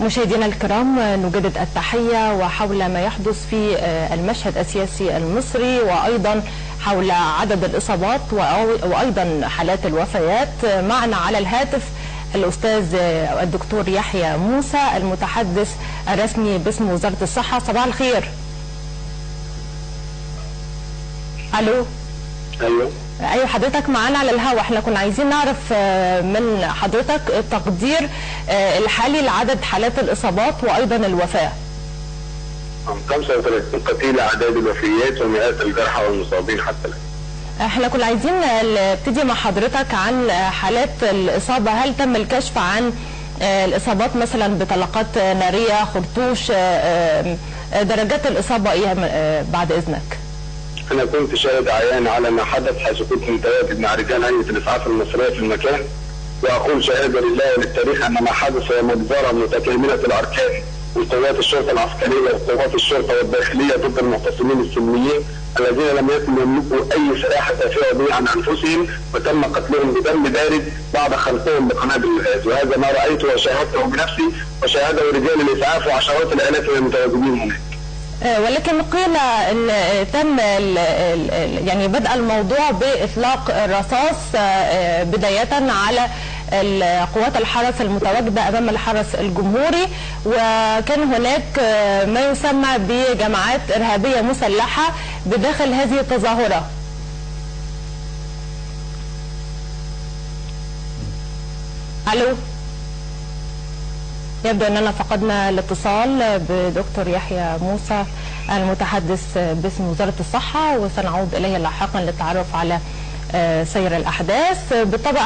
مشاهدينا الكرام، نجدد التحية وحول ما يحدث في المشهد السياسي المصري، وأيضا حول عدد الإصابات وأيضا حالات الوفيات. معنا على الهاتف الأستاذ الدكتور يحيى موسى المتحدث الرسمي باسم وزارة الصحة. صباح الخير. ألو. ايوه حضرتك معانا على الهواء. احنا كنا عايزين نعرف من حضرتك التقدير الحالي لعدد حالات الاصابات وايضا الوفاه. 35 قتيل، اعداد الوفيات ومئات الجرحى والمصابين حتى الان. احنا كنا عايزين نبتدي مع حضرتك عن حالات الاصابه. هل تم الكشف عن الاصابات مثلا بطلقات ناريه، خرطوش، درجات الاصابه ايه بعد اذنك؟ أنا كنت شاهد عيان على ما حدث، حيث كنت متواجد مع رجال هيئة الإسعاف المصرية في المكان، وأقول شهادة لله وللتاريخ أن ما حدث هو مجزرة متكاملة الأركان من قوات الشرطة العسكرية وقوات الشرطة والداخلية ضد المعتصمين السلميين الذين لم يكن يملكوا أي سلاح يدافعوا به عن أنفسهم، وتم قتلهم بدم بارد بعد خلقهم بقنابل الغاز. وهذا ما رأيته وشاهدته بنفسي وشاهده رجال الإسعاف وعشرات الآلاف من المتواجدين هناك. ولكن قيل ان تم يعني بدأ الموضوع باطلاق الرصاص بداية على قوات الحرس المتواجدة امام الحرس الجمهوري، وكان هناك ما يسمى بجماعات ارهابية مسلحة بداخل هذه التظاهرة. الو. يبدو أننا فقدنا الاتصال بدكتور يحيى موسى المتحدث باسم وزارة الصحة، وسنعود إليه لاحقا للتعرف على سير الأحداث. بالطبع